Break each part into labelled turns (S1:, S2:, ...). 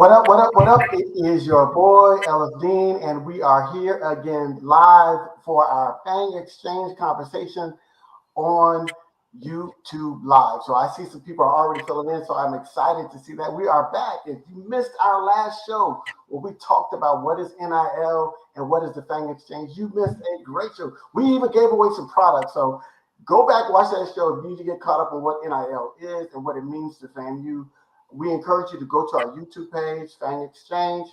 S1: What up, what up, what up? It is your boy, Ellis Dean, and we are here again live for our Fang Exchange conversation on YouTube Live. So I see some people are already filling in, so I'm excited to see that. We are back. If you missed our last show where we talked about what is NIL and what is the Fang Exchange, you missed a great show. We even gave away some products, so go back, watch that show if you need to get caught up on what NIL is and what it means to FAMU. We encourage you to go to our YouTube page, Fang Exchange,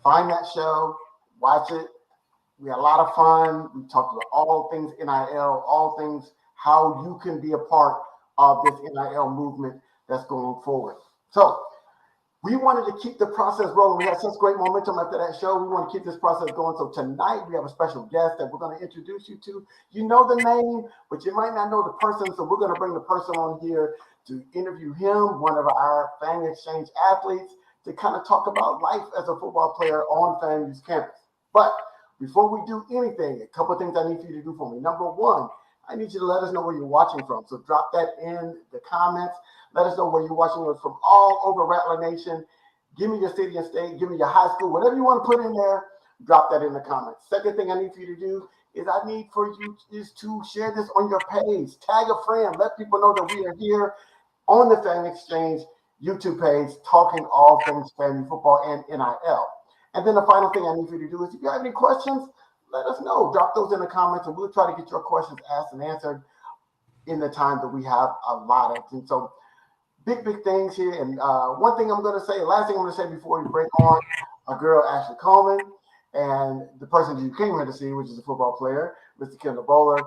S1: find that show, watch it. We had a lot of fun. We talked about all things NIL, all things how you can be a part of this NIL movement that's going forward. So we wanted to keep the process rolling. We had such great momentum after that show. We want to keep this process going. So tonight we have a special guest that we're going to introduce you to. You know the name, but you might not know the person. So we're going to bring the person on here to interview him, one of our Fang Exchange athletes, to kind of talk about life as a football player on FAMU's campus. But before we do anything, a couple of things I need for you to do for me. Number one, I need you to let us know where you're watching from. So drop that in the comments. Let us know where you're watching us from all over Rattler Nation. Give me your city and state. Give me your high school. Whatever you want to put in there, drop that in the comments. Second thing I need for you to do is I need for you is to share this on your page. Tag a friend. Let people know that we are here on the Fang Exchange YouTube page talking all things FAMU football and NIL. And then the final thing I need for you to do is if you have any questions, let us know. Drop those in the comments and we'll try to get your questions asked and answered in the time that we have allotted. And so big things here. And one thing I'm going to say, last thing I'm going to say before we break on our girl, Ashley Coleman, and the person you came here to see, which is a football player, Mr. Kendall Bohler,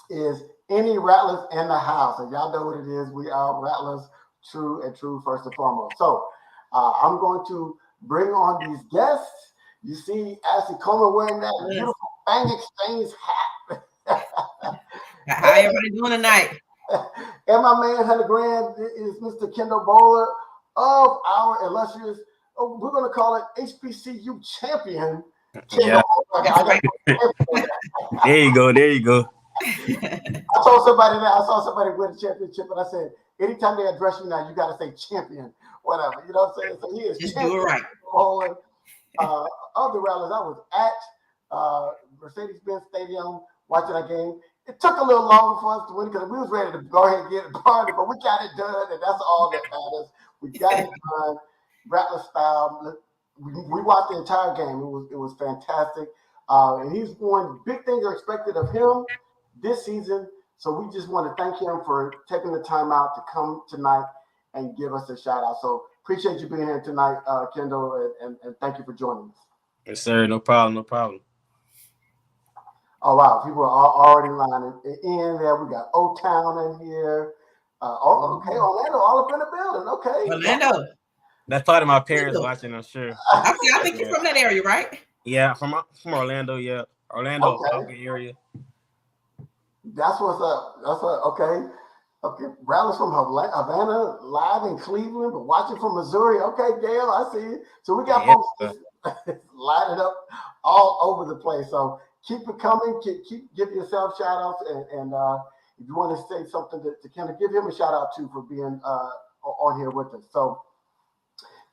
S1: is any Rattlers in the house. And y'all know what it is. We are Rattlers, true first and foremost. So I'm going to bring on these guests. You see Ashley Coleman wearing that beautiful Fang Exchange hat.
S2: How everybody doing tonight?
S1: And my man, 100 grand, is Mr. Kendall Bohler of our illustrious, we're going to call it HBCU champion.
S3: Yeah. There you go.
S1: I saw somebody win a championship, and I said, anytime they address you now, you got to say champion, whatever. You know what I'm saying? So he is
S2: Just
S1: champion.
S2: do it right.
S1: Bohler, of the Rattlers. I was at Mercedes-Benz Stadium watching that game. It took a little longer for us to win because we was ready to go ahead and get it party, but we got it done, and that's all that matters. We got it done, Rattler style. We watched the entire game. It was fantastic, and he's won. Big things are expected of him this season, so we just want to thank him for taking the time out to come tonight and give us a shout out. So appreciate you being here tonight, Kendall, and thank you for joining us.
S3: Yes, sir. No problem.
S1: Oh, wow. People are already lining in there. We got O-Town in here. Okay, Orlando all up in the building. Okay.
S2: Orlando.
S3: That's part of my parents watching, I'm sure.
S2: I think you're from that area, right?
S3: Yeah, from Orlando, yeah. Orlando, okay. Area.
S1: That's what's up. Okay. Rattlers from Havana, live in Cleveland, but watching from Missouri. Okay, Gail, I see you. So we got folks lining up all over the place. So keep it coming. Keep give yourself shout outs. And if you want to say something to Kendall, give him a shout out too for being on here with us. So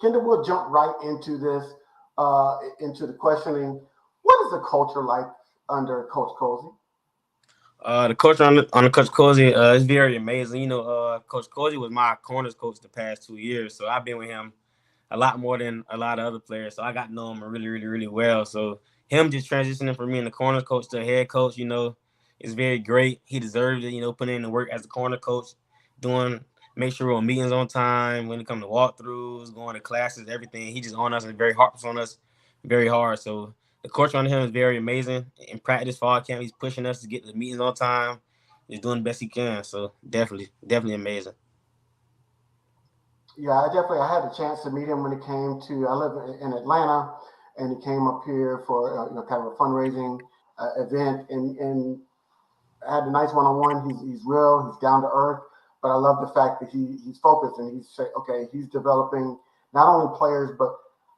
S1: Kendall, we'll jump right into this, into the questioning. What is the culture like under Coach Cozy?
S3: The coach on Coach Cozy is very amazing. You know, Coach Cozy was my corners coach the past 2 years, so I've been with him a lot more than a lot of other players. So I got to know him really well. So him just transitioning from being the corners coach to a head coach, you know, is very great. He deserves it. You know, putting in the work as a corner coach, make sure we're on meetings on time when it comes to walkthroughs, going to classes, everything. He just on us and very hard on us, very hard. So the coach on him is very amazing. In practice, fall camp, he's pushing us to get to the meetings on time. He's doing the best he can. So definitely amazing.
S1: Yeah, I had a chance to meet him when it came to. I live in Atlanta, and he came up here for kind of a fundraising event, and I had a nice one-on-one. He's real. He's down to earth. But I love the fact that he's focused and he's developing not only players but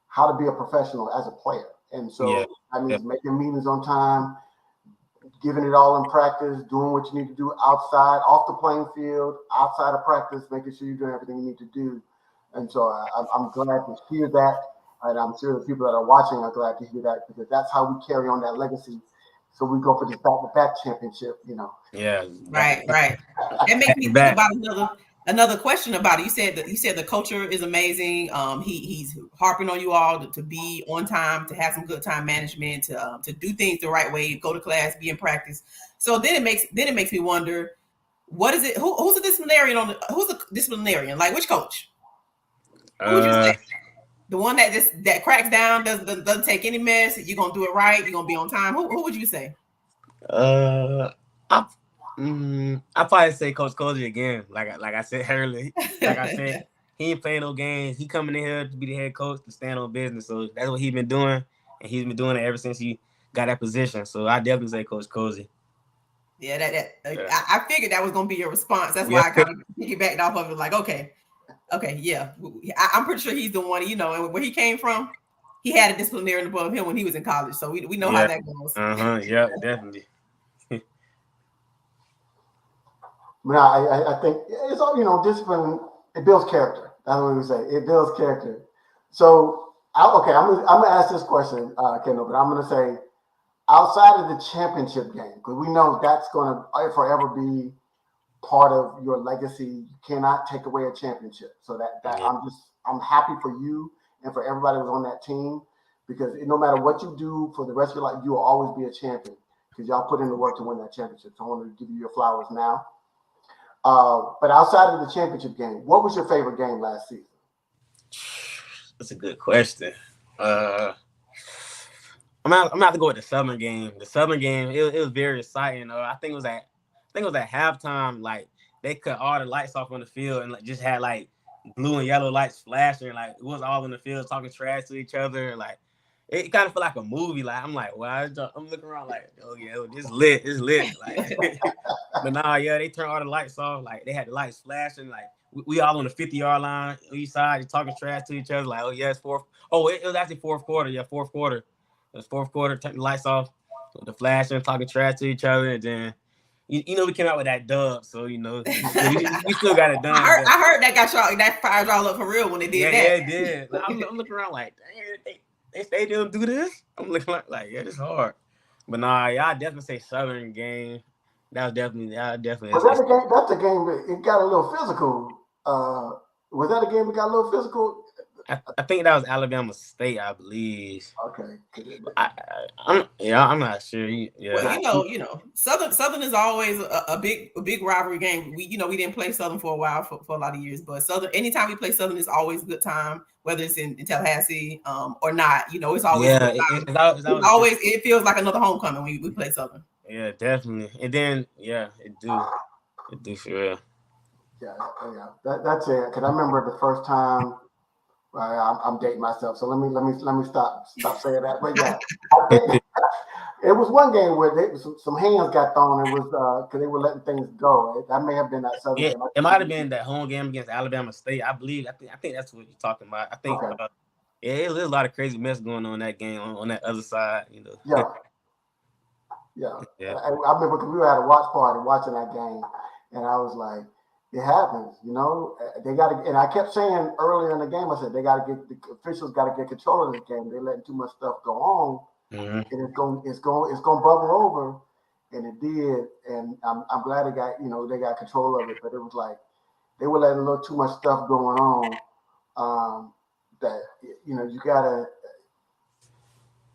S1: how to be a professional as a player. And so that means making meetings on time, giving it all in practice, doing what you need to do outside, off the playing field, outside of practice, making sure you're doing everything you need to do And so I'm glad to hear that. And I'm sure the people that are watching are glad to hear that because that's how we carry on that legacy. So we go for this back-to-back championship, you know.
S3: Yeah.
S2: Right. That makes me think about another question about it. You said the culture is amazing. He's harping on you all to be on time, to have some good time management, to do things the right way, go to class, be in practice. So then it makes me wonder, what is it? Who's a disciplinarian who's a disciplinarian? Like which coach? Who would you say? The one that cracks down, doesn't take any mess. You're gonna do it right. You're gonna be on time. Who would you say?
S3: I probably say Coach Cozy again. Like I said earlier, like I said, he ain't playing no games. He coming in here to be the head coach to stand on business. So that's what he's been doing, and he's been doing it ever since he got that position. So I definitely say Coach Cozy.
S2: Yeah, I figured that was gonna be your response. That's why I kind of piggybacked off of it. Like, okay, yeah, I'm pretty sure he's the one. You know, and where he came from, he had a disciplinarian above him when he was in college. So we know how that goes.
S3: Yeah, definitely.
S1: I think it's all, you know, discipline, it builds character. That's what we say. It builds character. So, I'm going to ask this question, Kendall, but I'm going to say outside of the championship game, because we know that's going to forever be part of your legacy. You cannot take away a championship. So I'm happy for you and for everybody who's on that team, because no matter what you do for the rest of your life, you will always be a champion because y'all put in the work to win that championship. So I want to give you your flowers now. But outside of the championship game, what was your favorite game last season?
S3: That's a good question. I'm gonna have to go with the Southern game. The Southern game, it was very exciting. I think it was at halftime. Like they cut all the lights off on the field and like just had like blue and yellow lights flashing. Like it was all in the field talking trash to each other. Like it kind of felt like a movie. Like I'm like, wow, I'm looking around like, oh yeah, it's lit. Like, but nah, yeah, they turned all the lights off. Like they had the lights flashing. Like we all on the 50-yard line, each side, talking trash to each other. Like, oh yeah, it's fourth. Oh, it was actually fourth quarter. Yeah, fourth quarter. It was fourth quarter. Turn the lights off, the flashing, talking trash to each other, and then you know we came out with that dub. So you know we still got it done.
S2: I heard that got y'all, that fired y'all up for real when they did that.
S3: Yeah, it did. Like, I'm looking around like, dang, they stayed there and do this. I'm looking like yeah, it's hard. But nah, yeah, I definitely say Southern game. That was definitely.
S1: Was that a game? That's a game that it got a little physical. Was that a game that got a little physical?
S3: I think that was Alabama State, I believe.
S1: Okay.
S3: I'm not sure. Yeah.
S2: Well, you know, Southern is always a big rivalry game. We didn't play Southern for a while for a lot of years, but Southern, anytime we play Southern, it's always a good time, whether it's in Tallahassee or not. You know, it's always it's always it feels like another homecoming when we play Southern.
S3: Yeah, definitely. And then it do for real.
S1: Yeah. That's it. Because I remember the first time. I'm dating myself, so let me stop saying that. But yeah, I think it was one game where some hands got thrown. It was because they were letting things go. That may have been that Southern game.
S3: It might have been that home game against Alabama State. I believe. I think that's what you're talking about. I think. Okay. There's a lot of crazy mess going on in that game on that other side. You know.
S1: Yeah. I remember because we were at a watch party watching that game, and I was like, it happens, you know. They got to, and I kept saying earlier in the game, I said the officials got to get control of this game. They're letting too much stuff go on, and it's going bubble over, and it did. And I'm glad they got control of it, but it was like they were letting a little too much stuff going on. That you gotta,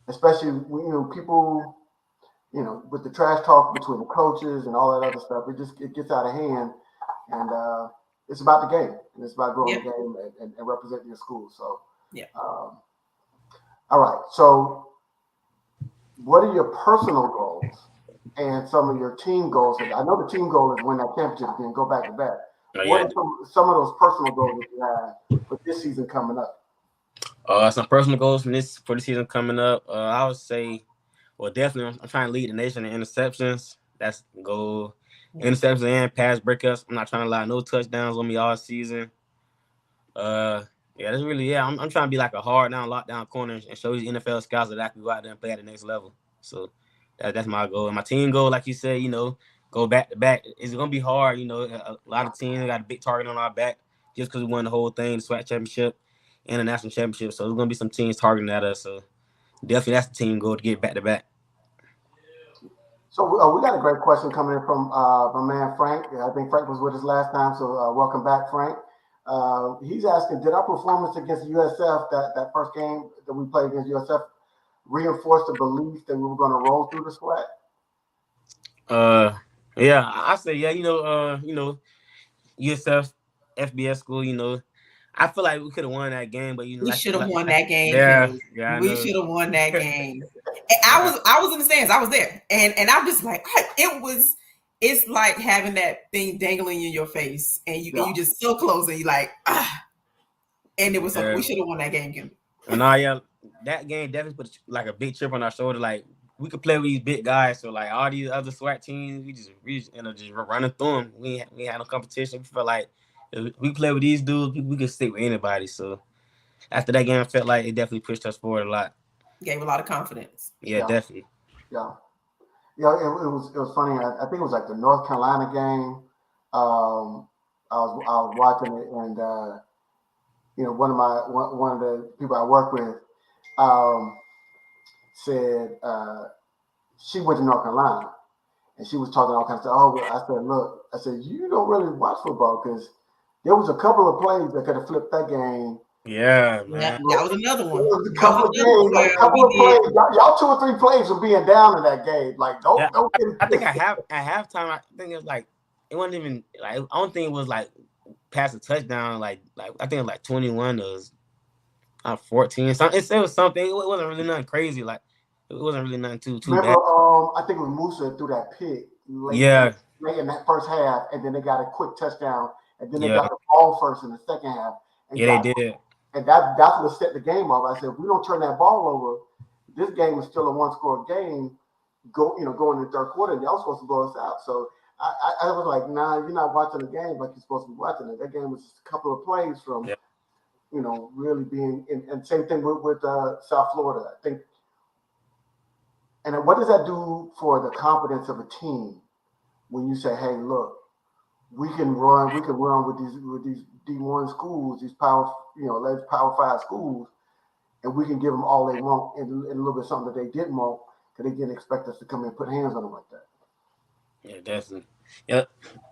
S1: especially when people, with the trash talk between the coaches and all that other stuff, it gets out of hand. And it's about the game, and it's about growing the game and representing your school. So, all right. So, what are your personal goals and some of your team goals? I know the team goal is win that championship and go back to back. What are some of those personal goals that you have for this season coming up?
S3: Some personal goals for this season coming up. I would say, well, definitely, I'm trying to lead the nation in interceptions. That's the goal. Interceptions and pass breakups. I'm not trying to allow no touchdowns on me all season. That's really I'm trying to be like a hard down, lockdown corner and show these NFL scouts that I can go out there and play at the next level. So that's my goal. And my team goal, like you said, go back to back. It's gonna be hard. A lot of teams got a big target on our back just because we won the whole thing, the SWAC championship and the national championship. So there's gonna be some teams targeting at us. So definitely that's the team goal to get back to back.
S1: So we got a great question coming in from my man Frank. I think Frank was with us last time, so welcome back, Frank. He's asking, did our performance against USF, that first game that we played against USF, reinforce the belief that we were going to roll through the SWAC?
S3: Yeah, I say yeah. USF, FBS school. I feel like we could have won that game, but
S2: we should have won that game.
S3: Yeah,
S2: we should have won that game. I was in the stands. I was there, and I'm just like, it's like having that thing dangling in your face, and you just so close, and you like, and it was like we should have won that game, Kim.
S3: Yeah, that game definitely put like a big chip on our shoulder. Like we could play with these big guys, so like all these other SWAT teams, we just running through them. We had no competition. We felt like if we play with these dudes, we could stick with anybody. So after that game, I felt like it definitely pushed us forward a lot.
S2: Gave a lot of confidence.
S3: Yeah. Definitely.
S1: Yeah. Yeah, it was funny. I think it was like the North Carolina game. I was watching it, and one of the people I work with said she went to North Carolina, and she was talking all kinds of stuff. Oh, I said, look, you don't really watch football, because there was a couple of plays that could have flipped that game.
S3: Yeah, man.
S2: That was another one.
S1: There was a couple of games, like a couple of plays. Y'all 2 or 3 plays were being down in that game. Like, don't.
S3: I think at halftime, I think it was like it wasn't even like I don't think it was like past a touchdown. Like I think it was like 21 or 14. It was something. It wasn't really nothing crazy. Like it wasn't really nothing too
S1: Remember,
S3: bad.
S1: I think it was Musa threw that pick late in that first half, and then they got a quick touchdown, and then they got the ball first in the second half.
S3: They did.
S1: And that's what set the game off. I said, if we don't turn that ball over, this game is still a 1-score game. Go in the third quarter, and y'all supposed to blow us out. So I was like, nah, you're not watching the game like you're supposed to be watching it. That game was just a couple of plays from, really being. And same thing with South Florida, I think. And what does that do for the confidence of a team when you say, hey, look, we can run with these D1 schools, these Power 5 schools, and we can give them all they want and a little bit of something that they didn't want, because they didn't expect us to come in and put hands on them like that.
S3: Yeah, definitely. Yeah,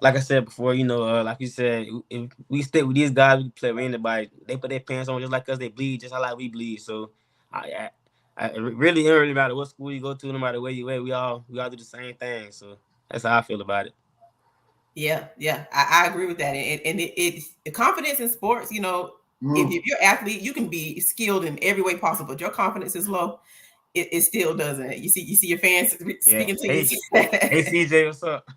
S3: like I said before, like you said, if we stick with these guys, we can play with anybody. They put their pants on just like us. They bleed just like we bleed. So, I really don't really matter what school you go to, no matter where you at. We all do the same thing. So that's how I feel about it.
S2: Yeah, I agree with that. And it's the confidence in sports. If you're an athlete, you can be skilled in every way possible. But your confidence is low, it still doesn't. You see your fans speaking to you.
S3: Hey CJ, what's up?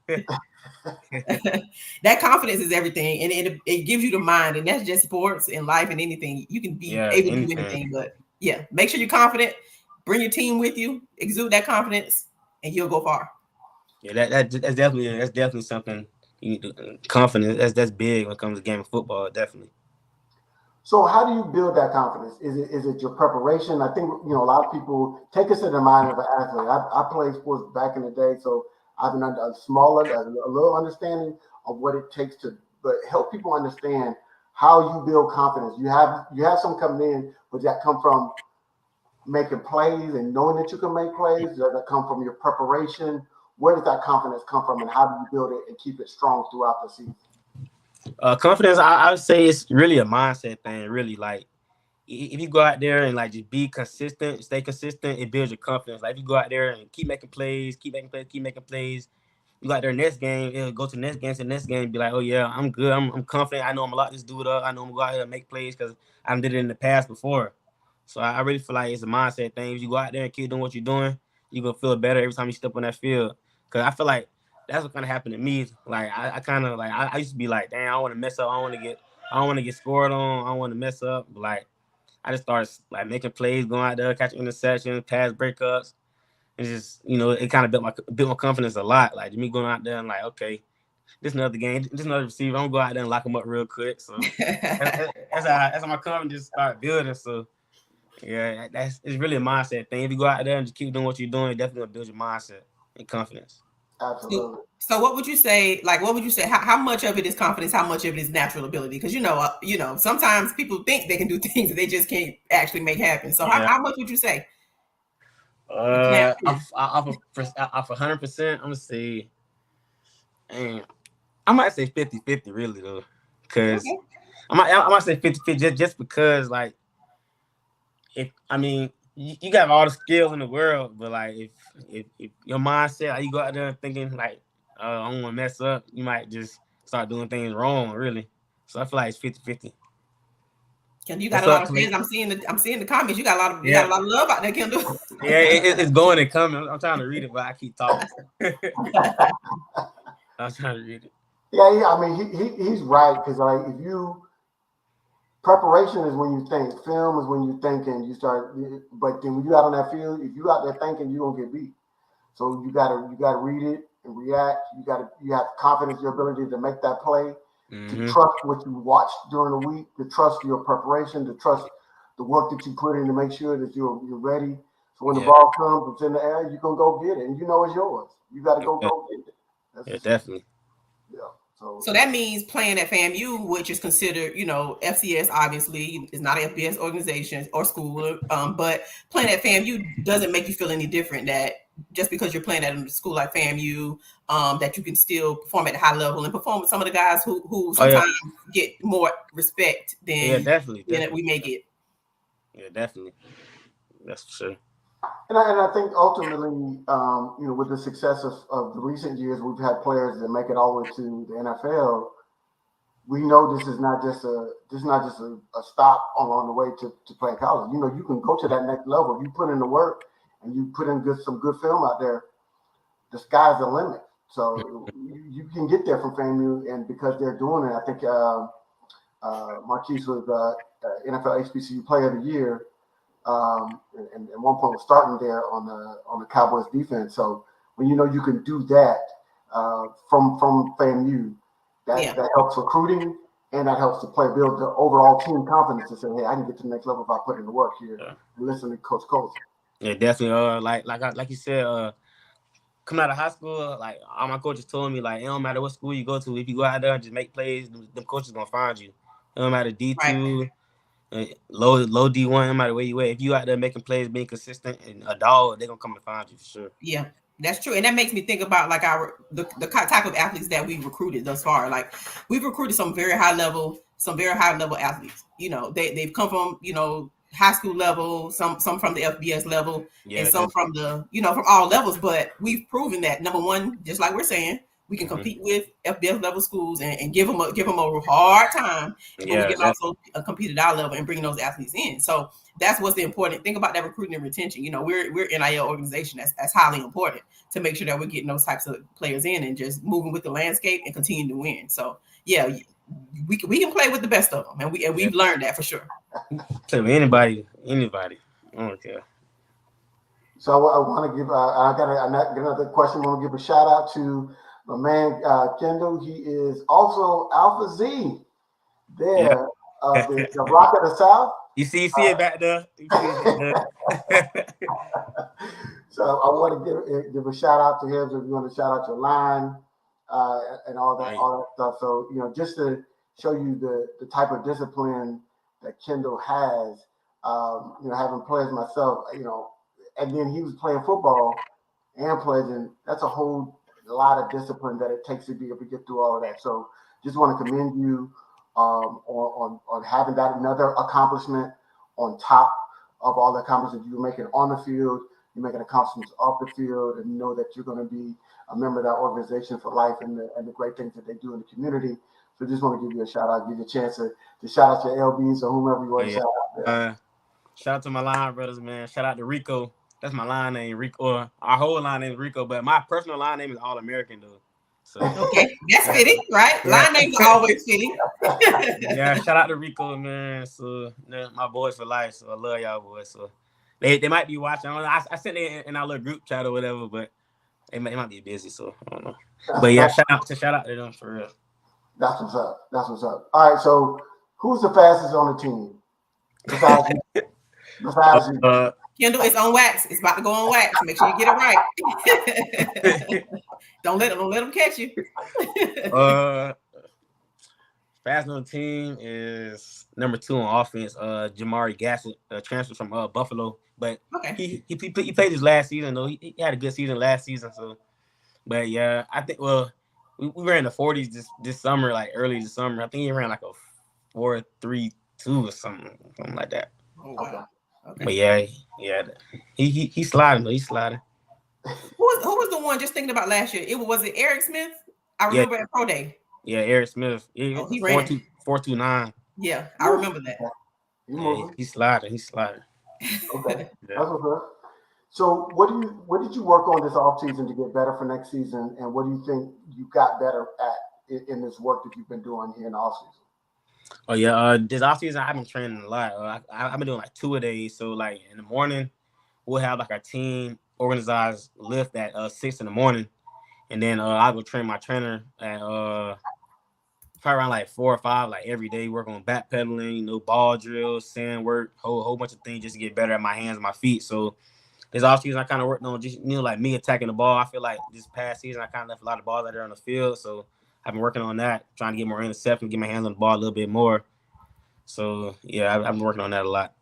S2: That confidence is everything, and it gives you the mind, and that's just sports and life and anything. You can be able to do anything, but make sure you're confident. Bring your team with you. Exude that confidence, and you'll go far.
S3: Yeah, that's definitely something. You need to, confidence. That's big when it comes to game of football. Definitely.
S1: So how do you build that confidence? Is it your preparation? I think a lot of people take us in the mind of an athlete. I played sports back in the day, so I've been a little understanding of what it takes to, but help people understand how you build confidence. You have some coming in, but that come from making plays and knowing that you can make plays. Does that come from your preparation? Where does that confidence come from, and how do you build it and keep it strong throughout the season?
S3: Confidence, I would say it's really a mindset thing. Really, like if you go out there and like just be consistent, stay consistent, it builds your confidence. Like if you go out there and keep making plays, you go out there next game, it'll go to the next game, and be like, oh yeah, I'm good, I'm confident. I know I'm gonna lock this dude up. I know I'm gonna go out here and make plays because I did it in the past before. So I really feel like it's a mindset thing. If you go out there and keep doing what you're doing, you're gonna feel better every time you step on that field. Cause I feel like that's what kind of happened to me. Like I kind of like I used to be like, damn, I don't want to mess up. I don't want to get scored on. I don't want to mess up. But like I just started like making plays, going out there, catching interceptions, pass breakups. It's just it kind of built my confidence a lot. Like me going out there and like, okay, this another game, this another receiver. I'm gonna go out there and lock him up real quick. So that's how my confidence just started building. So yeah, it's really a mindset thing. If you go out there and just keep doing what you're doing, it definitely gonna build your mindset and confidence.
S1: Absolutely.
S2: So what would you say? Like, what would you say? How much of it is confidence? How much of it is natural ability? Because sometimes people think they can do things that they just can't actually make happen. So how much would you say?
S3: Off 100%, I'm gonna say, I might say 50-50 really though, because I might say 50-50 just because like you got all the skills in the world, but like if your mindset, like, you go out there thinking like I don't want to mess up, you might just start doing things wrong really. So I feel like it's 50-50.
S2: You got a lot of fans. I'm seeing the comments. You got a lot of love out there, Kendall.
S3: Yeah, it's going and coming. I'm trying to read it, but I keep talking. I'm trying to read it.
S1: Yeah. I mean, he's right, because like preparation is when you think, film is when you think, and you start. But then when you out on that field, if you out there thinking, you gonna get beat. So you gotta read it and react. You have confidence in your ability to make that play. To trust what you watched during the week, to trust your preparation, to trust the work that you put in to make sure that you're ready. So when the ball comes, it's in the air, you're gonna go get it, and you know it's yours. You got to go get it.
S3: Definitely.
S1: Yeah.
S2: So that means playing at FAMU, which is considered, FCS obviously is not an FBS organization or school, but playing at FAMU doesn't make you feel any different. That just because you're playing at a school like FAMU, that you can still perform at a high level and perform with some of the guys who sometimes get more respect than
S3: definitely.
S2: we may get.
S3: Yeah, definitely. That's for sure.
S1: And I think ultimately, with the success of the recent years, we've had players that make it all the way to the NFL. We know this is not just a stop along the way to play college. You can go to that next level. You put in the work and you put in some good film out there. The sky's the limit. So you can get there from FAMU, and because they're doing it, I think Marquise was NFL HBCU Player of the Year. And at one point was starting there on the Cowboys defense. So when you can do that from FAMU, that helps recruiting, and that helps the player build the overall team confidence to say, hey, I can get to the next level if I put in the work here and listen to Coach Coles.
S3: Yeah, definitely. Like you said, coming out of high school, like all my coaches told me, like it don't matter what school you go to, if you go out there and just make plays, them coaches gonna find you. It don't matter D2. Low D1, no matter where you at. If you out there making plays, being consistent and a dog, they're gonna come and find you for sure.
S2: Yeah, that's true. And that makes me think about like the type of athletes that we've recruited thus far. Like we've recruited some very high level athletes. They've come from, high school level, some from the FBS level, and some from the, from all levels. But we've proven that, number one, just like we're saying, we can compete with FBS level schools and give them a hard time, but we can also compete at our level and bring those athletes in. So that's what's the important thing about that recruiting and retention. We're NIL organization that's highly important to make sure that we're getting those types of players in and just moving with the landscape and continue to win. So yeah, we can play with the best of them, and we've learned that for sure.
S3: Play with anybody. I don't care.
S1: So I want to give I got another question. I want to give a shout out to my man, Kendall. He is also Alpha Z there, the Rock of the South.
S3: You see it back there.
S1: So I want to give a shout out to him. So if you want to shout out your line and all that stuff. So, just to show you the type of discipline that Kendall has, having players myself, and then he was playing football and pledging. That's a whole lot of discipline that it takes to be able to get through all of that. So just want to commend you on having that, another accomplishment on top of all the accomplishments you're making on the field. You're making accomplishments off the field, and know that you're going to be a member of that organization for life and the great things that they do in the community. So just want to give you a shout out, give you a chance to shout out your LBs or whomever you want to shout out there.
S3: Shout out to my line brothers, man. Shout out to Rico. That's my line name, Rico. Or our whole line name is Rico, but my personal line name is All American, though. So
S2: okay, that's fitting, right? Yeah. Line names are always fitting.
S3: Yeah, shout out to Rico, man. So my boys for life. So I love y'all boys. So they might be watching. I don't know. I sent it in our little group chat or whatever, but they might be busy. So I don't know. But yeah, shout out to them for real.
S1: That's what's up. That's what's up. All right. So who's the fastest on the team? Besides you.
S2: Kendall, it's on wax. It's about to go on wax. Make sure you get it right. Don't let them catch you.
S3: Fast on the team is number 2 on offense. Jamari Gassett transferred from Buffalo, but
S2: okay.
S3: he played his last season though. He had a good season last season. So, but yeah, I think we ran the 40s this summer, like early this summer. I think he ran like a 4.32 or something like that.
S2: Oh wow. Okay.
S3: But yeah, he's sliding though. He's sliding.
S2: Who was the one just thinking about last year? Was it Eric Smith? I remember at Pro Day.
S3: Yeah, Eric Smith. He ran 4.29.
S2: Yeah, I remember that.
S3: He's sliding.
S1: Okay, that's what's up. So, what did you work on this offseason to get better for next season, and what do you think you got better at in this work that you've been doing here in the offseason?
S3: Oh yeah, this offseason I've been training a lot. I've been doing like 2 a day. So like in the morning, we'll have like our team organized lift at 6 in the morning, and then I'll go train my trainer at probably around like 4 or 5, like every day. Work on backpedaling, ball drills, sand work, whole bunch of things just to get better at my hands and my feet. So this offseason I kind of worked on just like me attacking the ball. I feel like this past season I kind of left a lot of balls out there on the field, so I've been working on that, trying to get more interceptions, get my hands on the ball a little bit more. So yeah, I've been working on that a lot.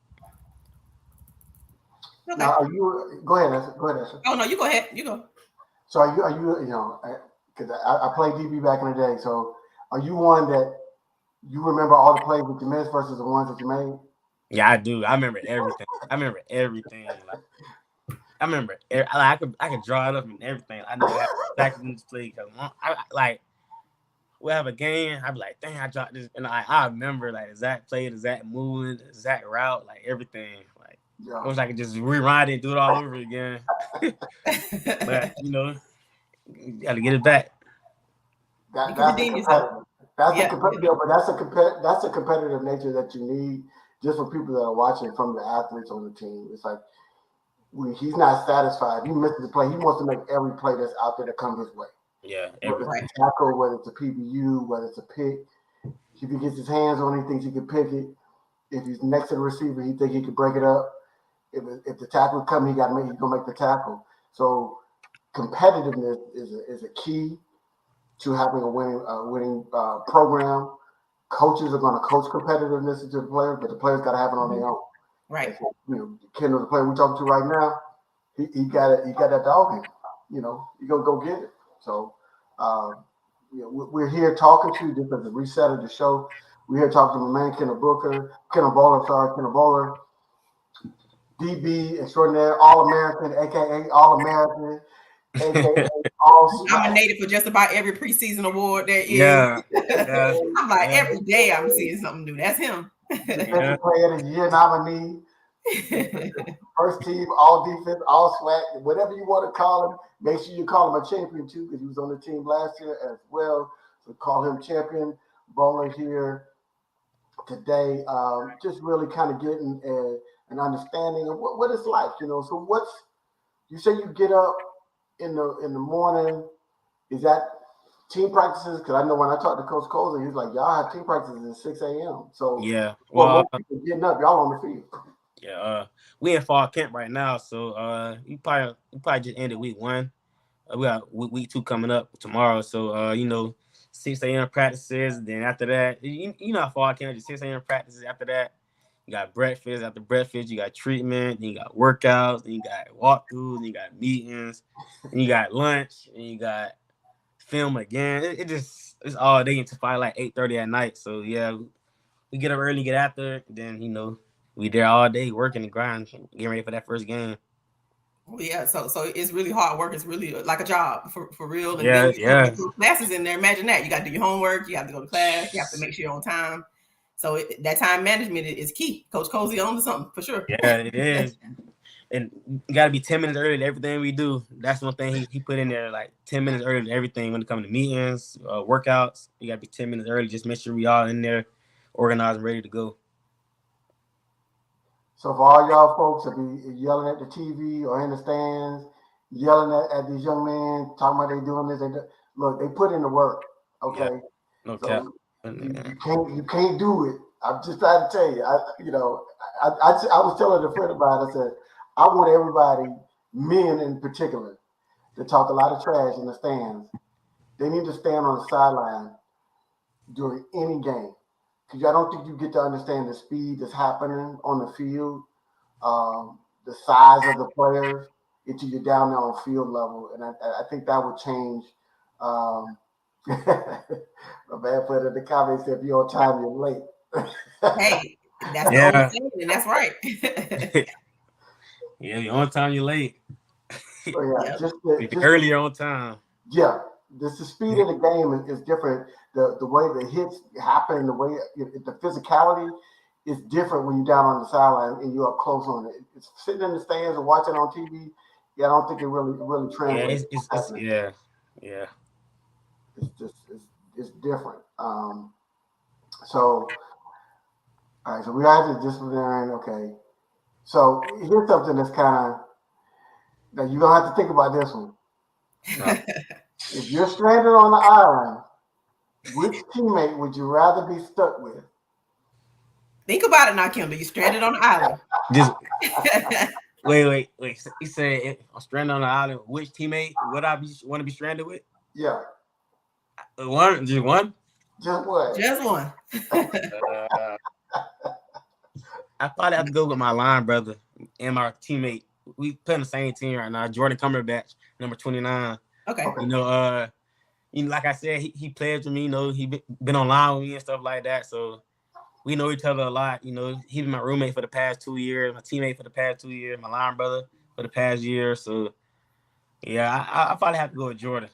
S2: Okay.
S1: Now, go ahead, Asher.
S2: Oh no, you go ahead. You go.
S1: So are you because I played DB back in the day. So are you one that you remember all the plays that you missed versus the ones that you made?
S3: Yeah, I do. I remember everything. Like, I remember. I could draw it up and everything. I know exactly this play because I we'll have a game. I'd be like, dang, I dropped this, and I remember like exact play, exact movement, exact route, like everything. Like I wish I could just rewind it and do it all over again. But you got to get it back.
S1: That's a competitive nature that you need just for people that are watching from the athletes on the team. It's like he's not satisfied. He misses the play. He wants to make every play that's out there that comes his way.
S3: Yeah,
S1: whether it's a tackle, whether it's a PBU, whether it's a pick. If he gets his hands on it, he thinks he can pick it. If he's next to the receiver, he thinks he can break it up. If the tackle is coming, he's gonna make the tackle. So competitiveness is a key to having a winning program. Coaches are going to coach competitiveness into the players, but the players got to have it on their own.
S2: Right.
S1: So, Kendall, the player we're talking to right now, he got it. He got that dog in. You go get it. So, we're here talking to you just as a reset of the show. We're here talking to my man Kendall Bohler, DB extraordinaire, All-American, aka All-American, aka all
S2: nominated for just about every preseason award there is.
S3: Yeah.
S2: I'm like every day I'm seeing something new. That's him.
S1: Defensive Player of the Year nominee. First team, all defense, all SWAC, whatever you want to call him. Make sure you call him a champion too, because he was on the team last year as well. So call him champion. Bohler here today, just really kind of getting an understanding of what it's like, So you say you get up in the morning? Is that team practices? Because I know when I talked to Coach Coley, he's like, y'all have team practices at 6 a.m. So
S3: yeah,
S1: most people getting up, y'all on the field.
S3: Yeah, we in fall camp right now, so we probably just ended week 1. We got week 2 coming up tomorrow, so 6 a.m. practices. Then after that, you know how fall camp is, 6 a.m. practices. After that, you got breakfast. After breakfast, you got treatment. Then you got workouts. Then you got walkthroughs. Then you got meetings. Then you got lunch. And you got film again. It's all day until probably like 8:30 at night. So yeah, we get up early, get after. Then we there all day working and grinding, getting ready for that first game.
S2: Well, yeah, so it's really hard work. It's really like a job for real. And
S3: yeah.
S2: Classes in there. Imagine that. You got to do your homework. You have to go to class. You have to make sure you're on time. So that time management is key. Coach Cozy on to something for sure.
S3: Yeah, it is. And you got to be 10 minutes early to everything we do. That's one thing he put in there, like 10 minutes early to everything when it comes to meetings, workouts. You got to be 10 minutes early. Just make sure we all in there, organized and ready to go.
S1: So for all y'all folks that be yelling at the TV or in the stands, yelling at these young men, talking about they doing this, look, they put in the work, okay?
S3: Yeah, no
S1: so
S3: cap.
S1: You can't do it. I'm just trying to tell you. I was telling a friend about it. I said, I want everybody, men in particular, that talk a lot of trash in the stands, they need to stand on the sideline during any game. Because I don't think you get to understand the speed that's happening on the field, the size of the players, until you're down there on field level. And I think that would change. My man put in the comments, if you're on time, you're late.
S2: Hey, that's the old saying, and that's right.
S3: Yeah, you're on time, you're late.
S1: So yeah, just
S3: earlier on time.
S1: Yeah, the speed of the game is different. The way the hits happen, the way the physicality is different when you're down on the sideline and you're up close on it. It's sitting in the stands and watching on TV. Yeah, I don't think it really translates.
S3: Yeah,
S1: it's different. So, all right, so we have the disciplinarian. Okay, so here's something that's kind of that you're gonna have to think about this one. If you're stranded on the island, which teammate would you rather be stuck with?
S2: Think about it now, Kendall. You're stranded on the island.
S3: Wait. He said, I'm stranded on the island. Which teammate would I want to be stranded with?
S1: Yeah.
S3: One? Just one?
S1: Just what?
S2: Just one.
S3: I probably have to go with my line brother and my teammate. We play on the same team right now. Jordan Cumberbatch, number 29.
S2: Okay.
S3: You know, like I said, he played with me. You know, he been online with me and stuff like that. So we know each other a lot. You know, he been my roommate for the past 2 years, my teammate for the past 2 years, my line brother for the past year. So yeah, I probably have to go with Jordan.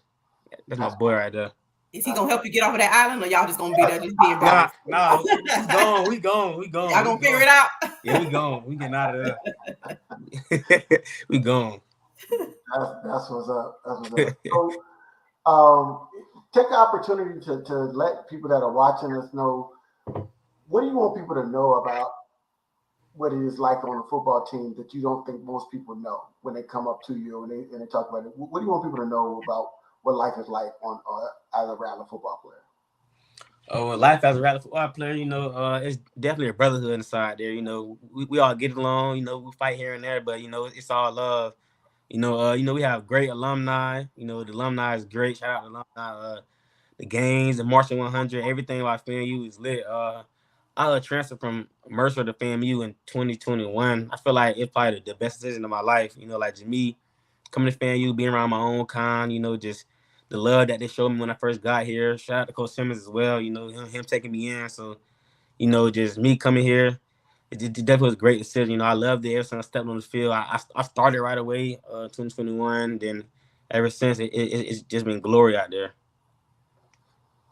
S3: That's my boy right there.
S2: Is he gonna help you get off of that island, or y'all just gonna be there just being brothers?
S3: Nah, we gone.
S2: Y'all gonna figure it out?
S3: Yeah, we gone. We getting out of there. We gone.
S1: That's what's up. So, take the opportunity to let people that are watching us know, what do you want people to know about what it is like on a football team that you don't think most people know when they come up to you and they talk about it? What do you want people to know about what life is like as a Rattler football player?
S3: Oh, life as a Rattler football player, you know, it's definitely a brotherhood inside there. You know, we all get along. You know, we fight here and there, but you know, it's all love. You know, we have great alumni. You know, the alumni is great. Shout out to alumni. The games, the Marching 100, everything about FAMU is lit. I transferred from Mercer to FAMU in 2021. I feel like it's probably the best decision of my life. You know, like just me coming to FAMU, being around my own kind. You know, just the love that they showed me when I first got here. Shout out to Coach Simmons as well. You know, him taking me in. So, you know, just me coming here, it definitely was a great decision. You know, I loved it ever since I stepped on the field. I started right away, 2021. Then ever since, it's just been glory out there.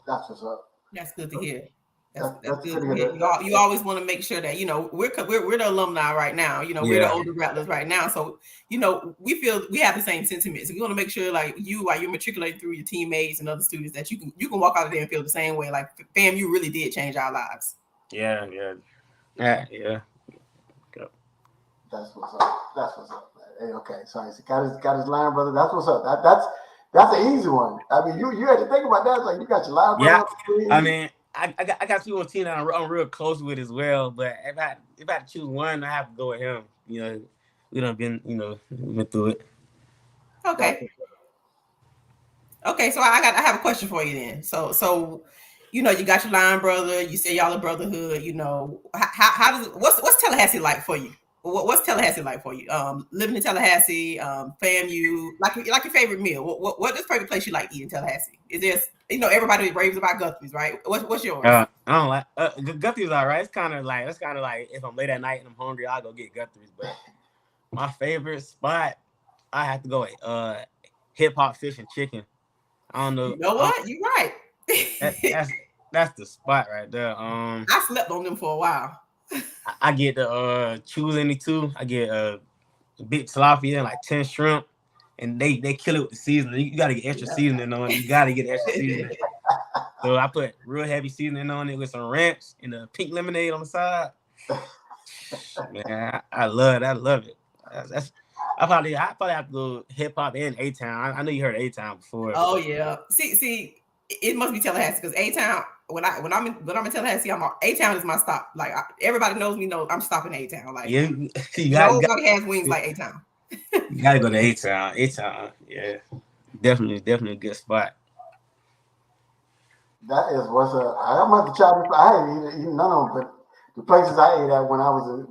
S1: That's what's up.
S2: That's good to hear. That's good to hear. You always want to make sure that, you know, we're the alumni right now. You know, we're the older Rattlers right now. So, you know, we feel we have the same sentiments. We want to make sure, like you, while you're matriculating through your teammates and other students, that you can walk out of there and feel the same way. Like, FAMU really did change our lives.
S3: Yeah.
S1: That's what's up. Hey, okay, sorry. So got his line brother. That's what's up. That's an easy one. I mean, you had to think about that. It's like you got your line brother.
S3: Yeah, I mean, I got two on team that I'm real close with as well. But if I had to choose one, I have to go with him. You know, we done been through it.
S2: Okay. Okay, so I have a question for you then. So you know, you got your line brother. You say y'all a brotherhood. You know, how does what's Tallahassee like for you? What's Tallahassee like for you? Living in Tallahassee, FAMU, like your favorite meal. What is the favorite place you like to eat in Tallahassee? Is there, you know, everybody raves about Guthrie's, right? What's yours?
S3: I don't like Guthrie's. All right, it's kind of like if I'm late at night and I'm hungry, I'll go get Guthrie's. But my favorite spot, I have to go with Hip Hop Fish and Chicken. I don't know.
S2: You know what? You're right.
S3: That's the spot right there.
S2: I slept on them for a while.
S3: I get the choose any two. I get a big tilapia and like 10 shrimp, and they kill it with the seasoning. You gotta get extra seasoning on it. You gotta get extra seasoning. So I put real heavy seasoning on it with some ranch and a pink lemonade on the side. Man, I love it. I probably have to go hip hop and A-Town. I know you heard A-Town before.
S2: Oh yeah. See, it must be Tallahassee because A-Town. When I'm in Tallahassee, A-Town is my stop. Like everybody knows me. Knows I'm stopping A-Town. Like nobody has wings like A-Town.
S3: You gotta go to A-Town. A-Town, yeah, definitely a good spot.
S1: That is what's up. I'm gonna have to try this. I ain't eaten none of them, but the places I ate at when I was at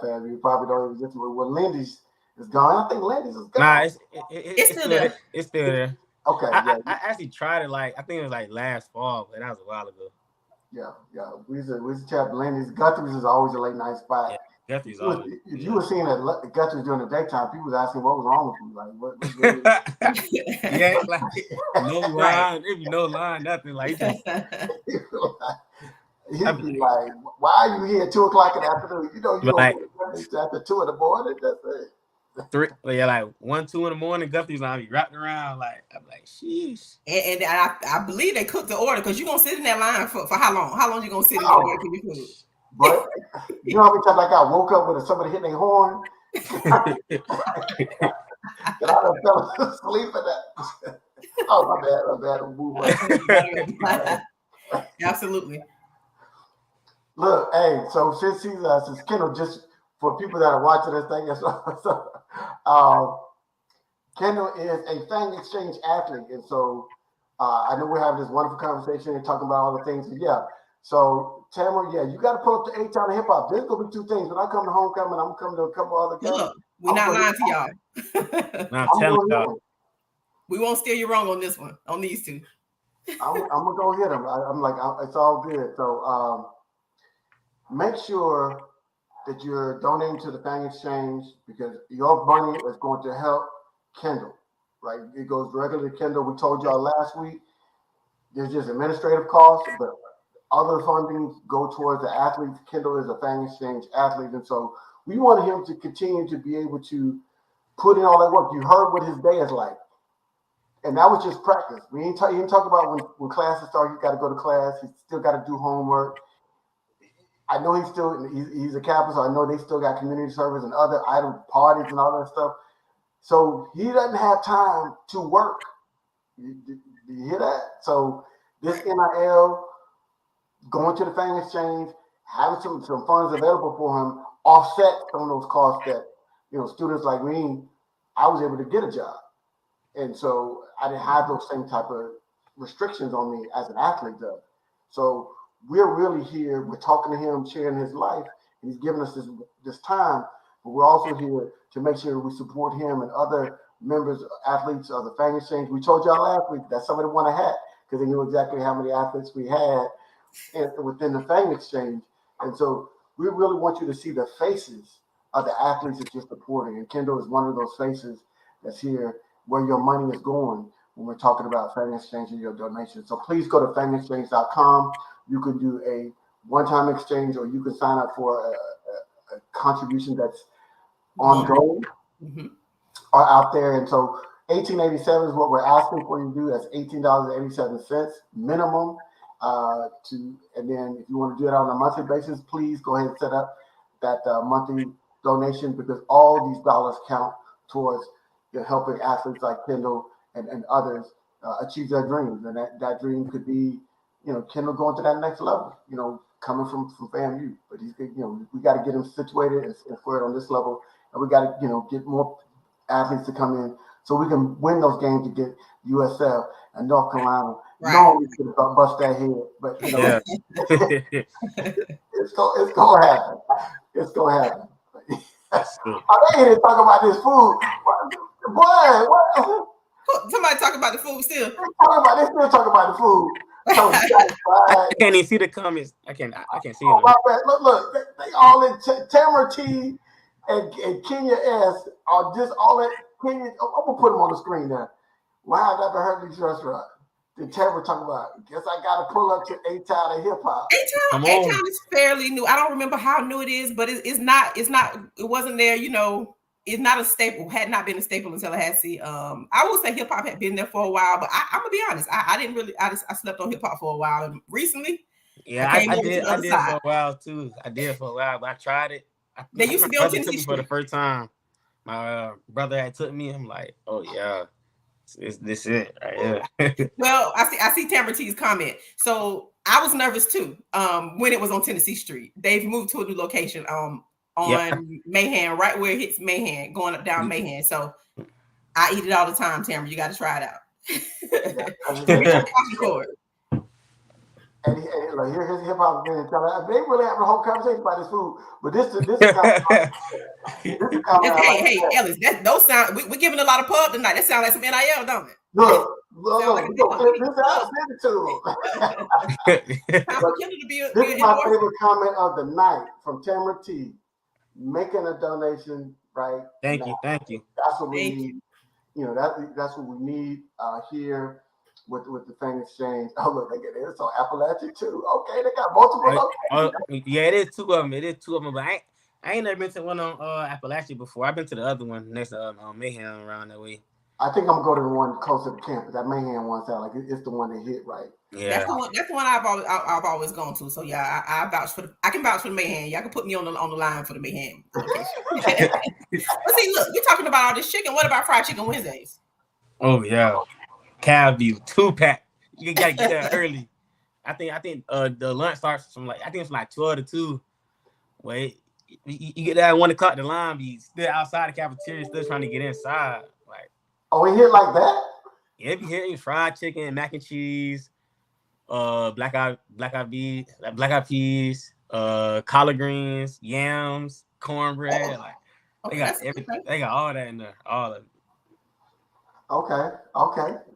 S1: FAMU, you probably don't even get to it. Well, Lindy's is gone. I think Lindy's is gone.
S3: Nah, it's still there. It's still there.
S1: Okay,
S3: I actually tried it I think it was last fall, but that was a while ago.
S1: Yeah. We used to chat Lindy's. Guthrie's is always a late night spot.
S3: Yeah, Guthrie's always.
S1: If you were seeing at Guthrie's during the daytime, people was asking what was wrong with you. Like what's really
S3: yeah, no line, if you no line, nothing just.
S1: He'd be like, "Why are you here at 2:00 in the afternoon? You know, after 2 in the morning. That's it."
S3: 3, 1, 2 in the morning. Guthrie's on me wrapped around. I'm like, sheesh.
S2: And I believe they cooked the order because you're gonna sit in that line for how long? How long you gonna sit in there getting your food?
S1: But you know how many times I woke up with somebody hitting their horn? I fell asleep at that. Oh my bad.
S2: Absolutely.
S1: Look, hey, so since Kendall, just for people that are watching this thing, Kendall is a Fang Exchange athlete, and so I know we're having this wonderful conversation and talking about all the things. Yeah, so Tamara, you got to pull up to A-Town hip hop. There's gonna be 2 things. When I come to homecoming, I'm coming to a couple other games.
S2: Look, we're not lying to y'all.
S3: I'm telling y'all,
S2: we won't steer you wrong on this one. On these 2,
S1: I'm gonna go hit them. I'm like, it's all good. So make sure that you're donating to the Fang Exchange because your money is going to help Kendall, right? It goes directly to Kendall. We told y'all last week, there's just administrative costs, but other funding go towards the athletes. Kendall is a Fang Exchange athlete, and so we want him to continue to be able to put in all that work. You heard what his day is like, and that was just practice. We didn't talk about when classes start, he's got to go to class. He's still got to do homework. I know he's a Kappa, so I know they still got community service and other idle parties and all that stuff. So he doesn't have time to work. Do you hear that? So this NIL, going to the Fang Exchange, having some funds available for him, offset some of those costs that, students like me, I was able to get a job. And so I didn't have those same type of restrictions on me as an athlete does. So we're really here. We're talking to him, sharing his life, and he's giving us this time. But we're also here to make sure we support him and other members, athletes of the Fang Exchange. We told y'all last week that somebody won a hat because they knew exactly how many athletes we had within the Fang Exchange. And so we really want you to see the faces of the athletes that you're supporting. And Kendall is one of those faces that's here where your money is going when we're talking about Fang Exchange and your donation. So please go to fangexchange.com. You can do a one-time exchange, or you can sign up for a contribution that's ongoing or out there. And so $18.87 is what we're asking for you to do. That's $18.87 minimum. And then if you want to do it on a monthly basis, please go ahead and set up that monthly donation because all these dollars count towards helping athletes like Kendall and others achieve their dreams. And that dream could be, Kendall going to that next level, coming from FAMU. But he's, we got to get him situated and squared on this level. And we got to, get more athletes to come in so we can win those games to get USF and North Carolina.
S2: Right.
S1: No, he's going to bust that head. But, it's going to happen. It's going to happen. They here to talk about this food. Boy, what?
S2: Somebody talk about the food still.
S1: They still talk about the food.
S3: I can't even see the comments. I can't see them.
S1: Look, they all in Tamara T and Kenya S are just all in Kenya. I'm gonna put them on the screen now. Why have I never heard of these restaurants? Did Tamara talk about? Guess I gotta pull up to A-Town and hip hop.
S2: A-Town is fairly new. I don't remember how new it is, but it's not. It wasn't there. It's not a staple. Had not been a staple in Tallahassee. I would say hip hop had been there for a while, but I'm gonna be honest. I didn't really. I slept on hip hop for a while, and recently,
S3: I did for a while too. I did for a while, but I tried it.
S2: They used to be on Tennessee Street
S3: for the first time. My brother had took me. I'm like, oh yeah, this it right here.
S2: Well, I see Tamara T's comment. So I was nervous too. When it was on Tennessee Street, they've moved to a new location. on Mahan, right where it hits Mahan, going up down Mahan. So I eat it all the time, Tamara. You got to try it out.
S1: And like, here's hip hop being telling. They really having a whole conversation about this food, but this is
S2: hey, Ellis, those sound. We're giving a lot of pub tonight. That sounds like some NIL, don't it?
S1: Look, this out send it to them. This is my favorite comment of the night from Tamara T. Making a donation right.
S3: Thank you.
S1: That's what we need. You know, that's what we need here with the Fang Exchange. Oh, look, they get it. It's on Appalachia too. Okay, they got multiple locations.
S3: Yeah, it is two of them. But I ain't never been to one on Appalachia before. I've been to the other one next to Mayhem around that way.
S1: I think I'm gonna go to the one closer to campus. That Mayhem one sound like it's the one that hit right.
S3: Yeah,
S2: that's the one I've always gone to. So yeah, I vouch for I can vouch for the Mayhem. Y'all can put me on the line for the Mayhem. Okay. But see, look, you're talking about all this chicken. What about fried chicken Wednesdays?
S3: Oh yeah, Calview 2-pack. You gotta get there early. I think the lunch starts from like 12 to 2. Wait, you get there at 1 o'clock. The line be still outside the cafeteria, still trying to get inside. Like,
S1: oh, we hit like that?
S3: Yeah, be hitting fried chicken, mac and cheese, black eyed peas, collard greens, yams, cornbread. Like they got everything. They got all that in there. All of it.
S1: Okay.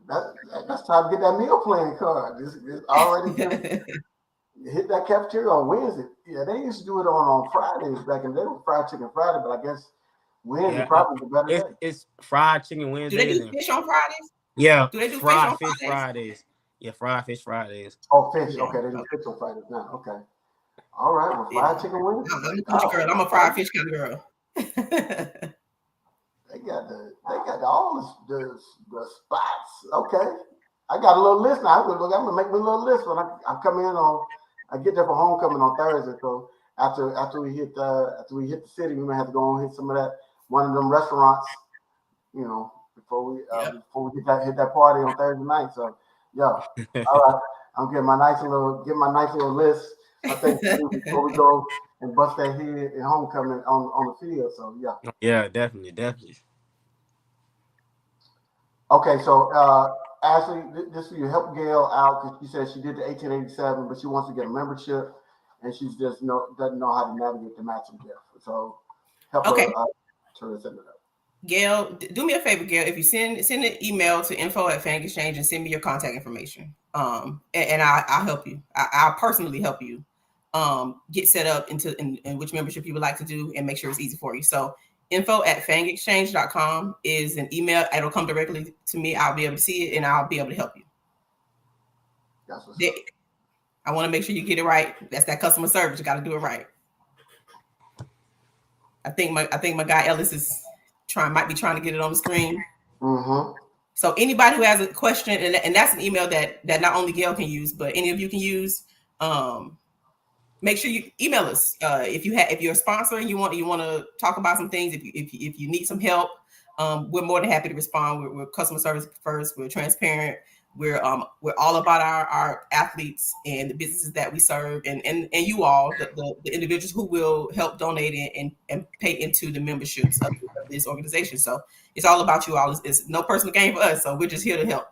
S1: That's time to get that meal plan card. This already hit that cafeteria on Wednesday. Yeah, they used to do it on Fridays back in the day with fried chicken Friday, but I guess Wednesday probably the better day.
S3: It's fried chicken Wednesdays.
S2: Do they do fish on Fridays?
S3: Yeah.
S2: Do they do
S3: fried fish Fridays? Yeah, fried fish Fridays.
S1: Oh, fish. Okay, they do fish on Fridays now. Okay. All right. Well, fried chicken Wednesday.
S2: I'm a fish girl. I'm a fried fish kind of girl.
S1: They got all the spots. Okay, I got a little list now. I'm gonna make me a little list when I come in on. I get there for homecoming on Thursday. So after we hit the city, we may have to go and hit some of that one of them restaurants. You know, before we hit that party on Thursday night. So yeah, all right. I'm getting my nice little list. I think before we go and bust that head in homecoming on the field. So yeah.
S3: Yeah, definitely.
S1: Okay, so Ashley, this will help Gail out because she said she did the 1887, but she wants to get a membership, and she just doesn't know how to navigate the matching gift. So help her to set it up.
S2: Gail, do me a favor, Gail. If you send an email to info@Fang Exchange and send me your contact information, and I'll help you. I'll personally help you get set up in which membership you would like to do and make sure it's easy for you. So info@fangexchange.com is an email. It'll come directly to me. I'll be able to see it and I'll be able to help you. I want to make sure you get it right. That's that customer service. You got to do it right. I think my guy Ellis might be trying to get it on the screen.
S1: Mm-hmm.
S2: So anybody who has a question, and that's an email that not only Gail can use, but any of you can use. Make sure you email us if you're a sponsor and you want to talk about some things. If you need some help, we're more than happy to respond. We're customer service first. We're transparent. We're all about our athletes and the businesses that we serve, and you all the individuals who will help donate and pay into the memberships of this organization. So it's all about you all. It's no personal gain for us. So we're just here to help.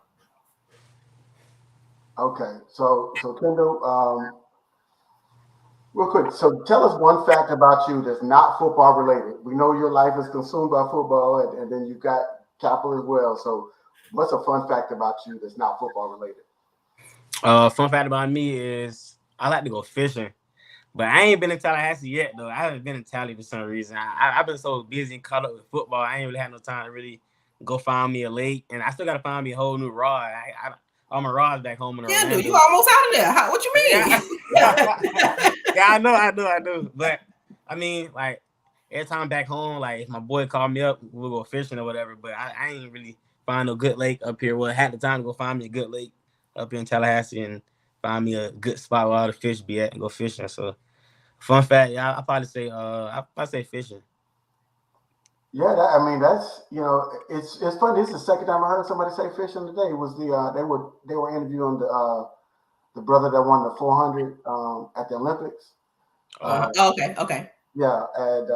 S1: Okay, so Kendall. Real quick, so tell us one fact about you that's not football related. We know your life is consumed by football, and then you've got capital as well. So what's a fun fact about you that's not football related?
S3: Fun fact about me is I like to go fishing, but I ain't been in Tallahassee yet, though. I haven't been in Tally for some reason. I've been so busy and caught up with football, I ain't really had no time to really go find me a lake, and I still got to find me a whole new rod. All my rods back home in Orlando.
S2: You almost out of there. What you mean?
S3: Yeah, I know. But I mean, like every time back home, like if my boy called me up, we'll go fishing or whatever. But I ain't really find no good lake up here. Well, I had the time to go find me a good lake up here in Tallahassee and find me a good spot where all the fish be at and go fishing. So, fun fact, yeah, I'll probably say fishing.
S1: Yeah, that's it's funny. This is the second time I heard somebody say fishing today. It was they were interviewing the brother that won the 400 at the Olympics.
S2: Okay.
S1: Yeah, and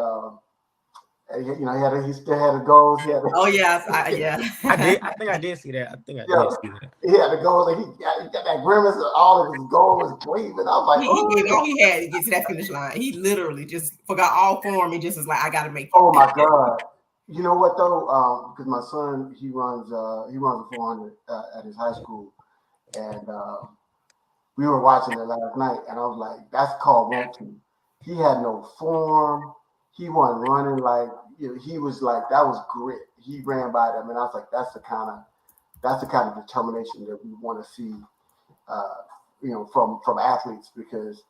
S1: you know, he still had the goals. He had
S2: Oh yes, yeah.
S3: I think I did see that. I think I
S1: yeah,
S3: did see that.
S1: he had the goals. And he got that grimace. And all of his goals was breathing. I was like,
S2: He gave all he had to get to that finish line. He literally just forgot all form and just was like, I got to make it.
S1: Oh my God. You know what though? Because my son, he runs a 400 at his high school, and we were watching it last night, and I was like, "That's called want to." He had no form. He wasn't running like, you know, he was like, that was grit. He ran by them, and I was like, that's the kind of determination that we want to see, you know, from athletes, because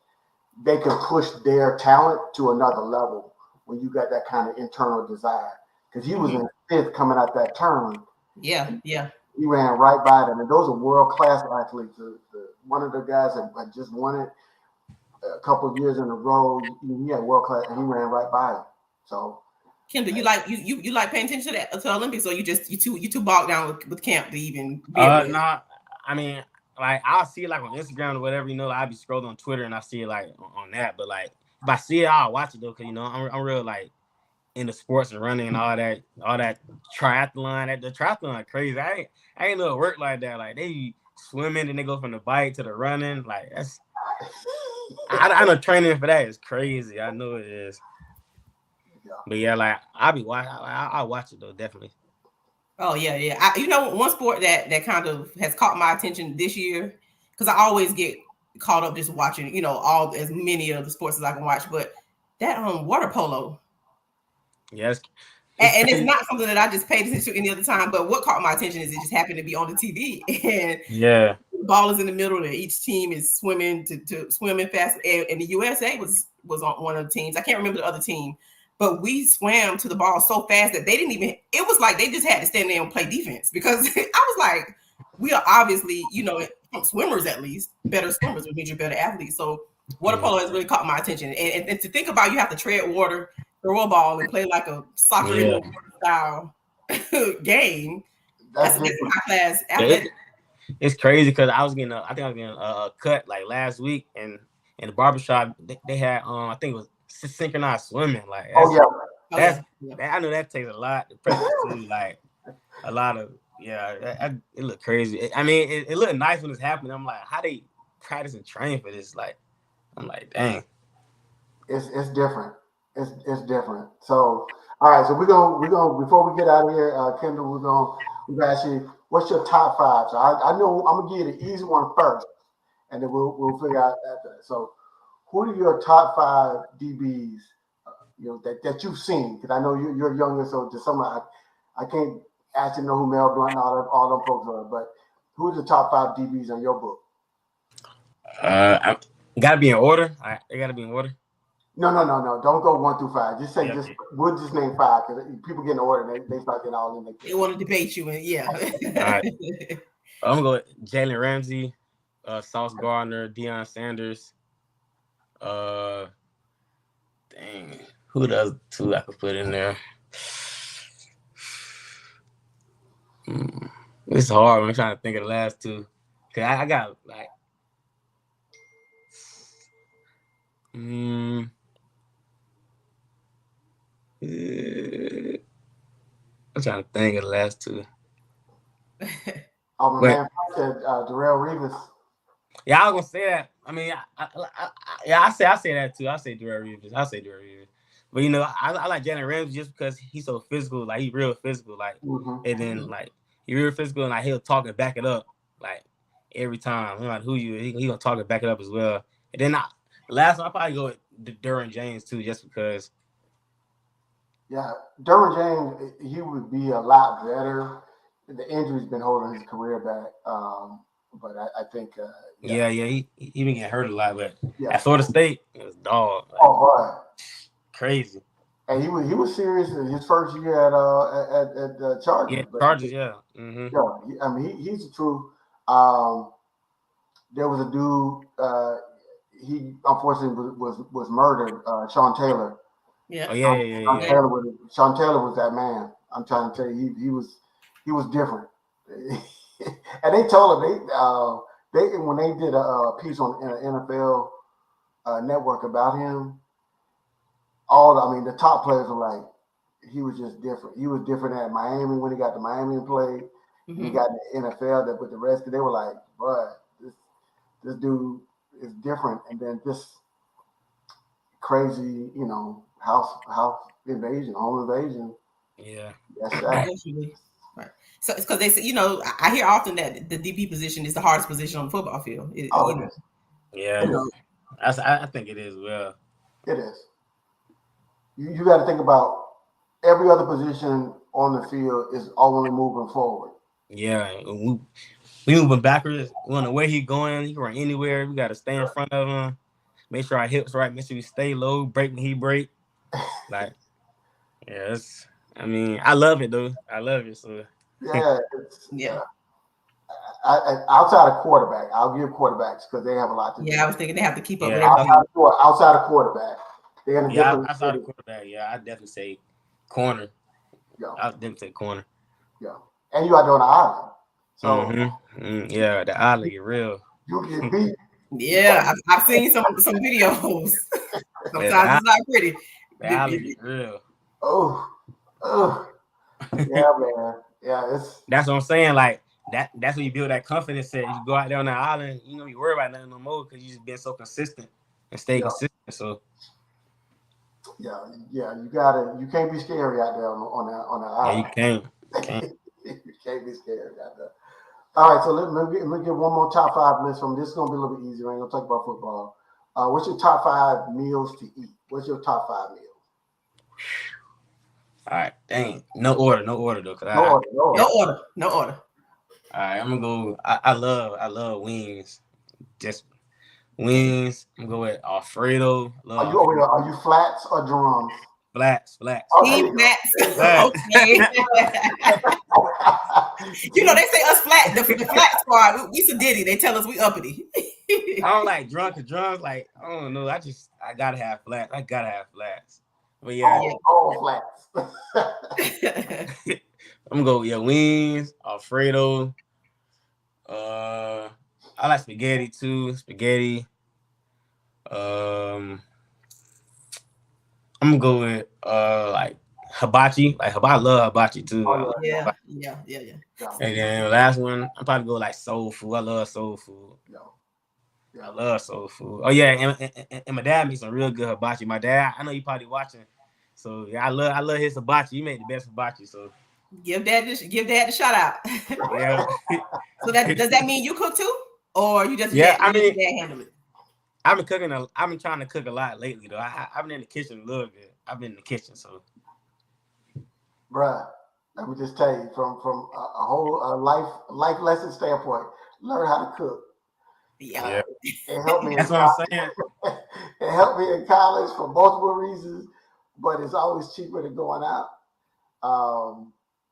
S1: they can push their talent to another level when you got that kind of internal desire. Because he was in fifth coming out that turn.
S2: Yeah.
S1: He ran right by them, and those are world-class athletes. One of the guys that had just won it a couple of years in a row. He had world-class, and he ran right by him. So,
S2: Kendall, you like paying attention to that, to Olympics, or you too bogged down with camp to even be able to...
S3: Nah, I mean, like I'll see it like on Instagram or whatever, you know, I'll be scrolling on Twitter and I see it like on that. But like if I see it, I'll watch it though, because you know, I'm real like into sports and running and all that triathlon. The triathlon crazy. I ain't know it work like that. Like they be swimming and they go from the bike to the running. Like that's I know training for that is crazy. I know it is. Yeah. But yeah, like I'll watch it though, definitely.
S2: Oh yeah. You know, one sport that kind of has caught my attention this year, because I always get caught up just watching, you know, as many of the sports as I can watch, but that water polo.
S3: Yes.
S2: And it's not something that I just paid attention to any other time, but what caught my attention is it just happened to be on the TV, and
S3: yeah,
S2: the ball is in the middle, and each team is swimming to swimming fast. And the USA was on one of the teams. I can't remember the other team, but we swam to the ball so fast that they didn't even. It was like they just had to stand there and play defense, because I was like, we are obviously, you know, swimmers at least, better swimmers, which means you're better athletes. So water polo has really caught my attention, and to think about, you have to tread water, throw a ball, and play like a soccer style game. That's a high class athletic.
S3: It's crazy, because I think I was getting a cut like last week, and in the barbershop they had I think it was synchronized swimming. Like I know that takes a lot of pressure too, like a lot of it looked crazy. I mean, it looked nice when it's happening. I'm like, how they practice and train for this? Like, I'm like, dang.
S1: It's different. It's different. So, all right. So we're gonna before we get out of here, Kendall, we're gonna ask you, what's your top five? So I know I'm gonna give you the easy one first, and then we'll figure out after that. So, who are your top five DBs? You know that you've seen, because I know you're younger, so to some I can't ask you to know who Mel Blunt and all them folks are, but who's the top five DBs in your book?
S3: Gotta be in order. They gotta be in order.
S1: No. Don't go 1 through 5. Just say we'll just name 5, because people get in order and they start getting all in.
S2: They want to debate you, and
S3: All right. I'm gonna go with Jalen Ramsey, Sauce Gardner, Deion Sanders. Dang, who the other two I could put in there? It's hard. I'm trying to think of the last two, cause I got like. I'm trying to think of the last two.
S1: Oh, my man said Darrell Reeves.
S3: Yeah, I was gonna say that. I mean, I say that too. I say Darrell Reeves. But you know, I like Jalen Ramsey just because he's so physical. Like he's real physical. Like, and then like he's real physical, and like he'll talk and back it up. Like every time, no matter who he gonna talk and back it up as well. And then the last one, I'll probably go with Derwin James too, just because.
S1: Yeah, Derwin James, he would be a lot better. The injury's been holding his career back, but I think.
S3: He been getting hurt a lot, but at Florida State, it was dog. Like,
S1: oh boy,
S3: crazy.
S1: And he was serious in his first year at Chargers.
S3: Yeah, Chargers, yeah. Mm-hmm.
S1: Yeah, I mean he's the truth. There was a dude. He unfortunately was murdered. Sean Taylor.
S2: Yeah.
S1: Sean Taylor was that man. I'm trying to tell you, he was different. And they told him they when they did a piece on an NFL network about him, the top players were like, he was just different. He was different at Miami when he got to Miami and played.
S2: Mm-hmm.
S1: He got in the NFL that with the rest, they were like, "Bro, this dude is different." And then this crazy, house invasion, home invasion.
S3: Yeah,
S1: that's that.
S2: Right. So it's because they say, I hear often that the DB position is the hardest position on the football field.
S1: It is.
S3: Yeah, I think it is. Well,
S1: it is. You got to think about every other position on the field is only moving forward.
S3: Yeah, we moving backwards. We don't know where he's going. He can run anywhere. We got to stay in front of him. Make sure our hips right. Make sure we stay low. Break when he break. Like, yeah, I love it though. I love it. So
S1: yeah. Outside of quarterback, I'll give quarterbacks because they have a lot to do.
S2: Yeah, I was thinking they have to keep up with
S1: everything. Outside of quarterback, they're in a different.
S3: Outside of quarterback, I definitely say corner.
S1: Yeah,
S3: I definitely say corner.
S1: Yeah, and you are doing the island. So
S3: yeah, the island is real.
S1: You get beat.
S2: Yeah, I've seen some videos. Sometimes it's not pretty.
S3: The island is real.
S1: Oh, yeah, man. Yeah,
S3: that's what I'm saying. Like that's when you build that confidence set. You go out there on the island, you don't worry about nothing no more because you just been so consistent and stay consistent. So
S1: yeah, you can't be scary out there on the island.
S3: Yeah, you can't.
S1: You can't be scary out there. All right, so let me get one more top 5 list from this. Is gonna be a little bit easier. I ain't gonna talk about football. What's your top 5 meals to eat? What's your top 5 meals?
S3: All right, dang. No order though.
S2: No order.
S3: All right, I'm gonna go. I love wings. Just wings. I'm gonna go with Alfredo.
S1: Are you flats or drums?
S3: Flats.
S2: Okay. Okay. They say us flat. The flat squad. We sedity. They tell us we uppity.
S3: I don't like drunk. Like I don't know. I gotta have flats. But yeah,
S1: all flats.
S3: I'm gonna go wings, Alfredo. I like spaghetti too. I'm gonna go with like hibachi. I love hibachi too.
S2: Yeah.
S3: And then the last one, I'm probably go like soul food. I love soul food. I love soul food. Oh yeah, and my dad makes some real good hibachi. My dad, I know you probably watching. So yeah, I love his hibachi. He made the best hibachi. So
S2: give dad the shout out.
S3: Yeah.
S2: So does that mean you cook too, or you just
S3: dad
S2: handle it?
S3: I've been cooking. I've been trying to cook a lot lately though. I've been in the kitchen a little bit. I've been in the kitchen, so.
S1: Bruh, let me just tell you from a whole life lesson standpoint, learn how to cook.
S3: Yeah.
S1: It helped me.
S3: That's what I'm saying.
S1: It helped me in college for multiple reasons, but it's always cheaper than going out.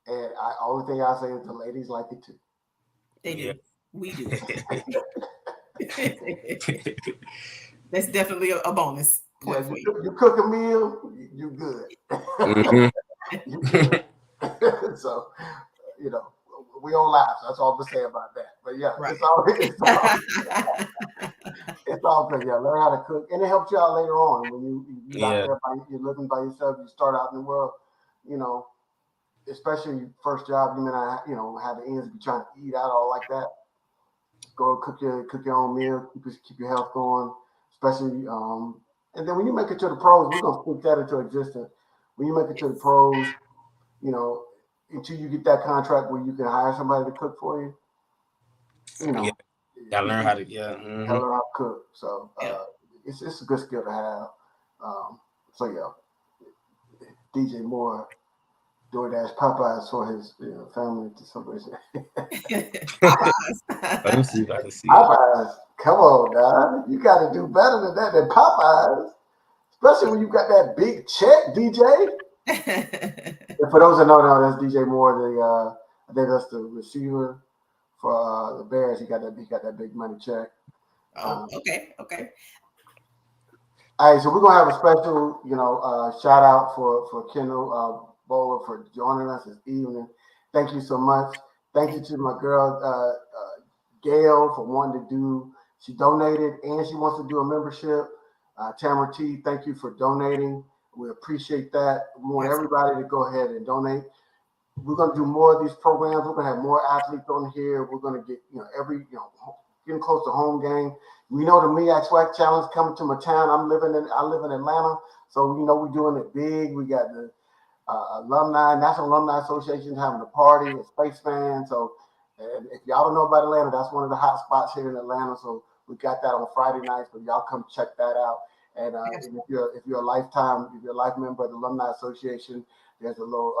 S1: And only thing I say is the ladies like it too.
S2: They do. We do. That's definitely a bonus.
S1: You cook a meal, you good. You good. So, we all laugh. That's all I'm gonna say about that. But yeah,
S2: right.
S1: it's all good. Yeah, learn how to cook, and it helps you out later on when you're out there, you're living by yourself. You start out in the world, especially your first job. You may not, have the ends to be trying to eat out all like that. Go cook your own meal, keep your health going, especially. And then when you make it to the pros, we're gonna speak that into existence. When you make it to the pros, until you get that contract where you can hire somebody to cook for you,
S3: gotta learn how to
S1: gotta learn how to cook. So it's a good skill to have. DJ Moore DoorDash Popeyes for his family to somebody.
S3: Let me see if I can see.
S1: Popeyes, come on, dog. You got to do better than that than Popeyes, especially when you got that big check, DJ. And for those that don't know, that's DJ Moore. I think that's the receiver for the Bears. He got that big money check.
S2: Okay.
S1: All right, so we're gonna have a special, shout out for Kendall Bohler for joining us this evening. Thank you so much. Thank you to my girl Gail for wanting to do. She donated and she wants to do a membership. Tamara T, thank you for donating. We appreciate that. We want everybody to go ahead and donate. We're going to do more of these programs. We're going to have more athletes on here. We're going to get, getting close to home game. We know the Me Act Swag Challenge coming to my town. I live in Atlanta, so we're doing it big. We got the National Alumni Association having a party, a Space Fan. So if y'all don't know about Atlanta, that's one of the hot spots here in Atlanta. So we got that on Friday night. So y'all come check that out. And if you're a life member of the Alumni Association, there's a little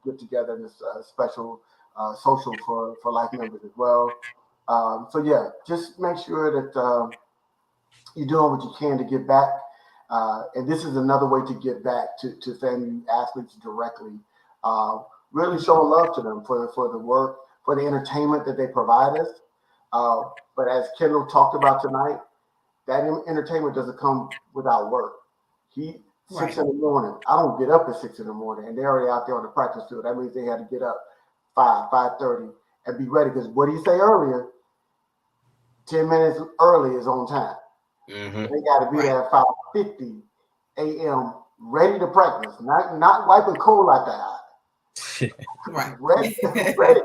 S1: get together and this special social for life members as well. So yeah, just make sure that you're doing what you can to give back. And this is another way to get back to FAMU athletes directly. Really showing love to them for the work, for the entertainment that they provide us. But as Kendall talked about tonight, that entertainment doesn't come without work. 6 in the morning. I don't get up at 6 in the morning, and they're already out there on the practice field. That means they had to get up 5:30, and be ready. Because what did he say earlier? 10 minutes early is on time.
S3: Mm-hmm.
S1: They got to be there at 5:50 a.m. ready to practice, not wiping coal out the eye.
S2: Right.
S1: Ready to practice.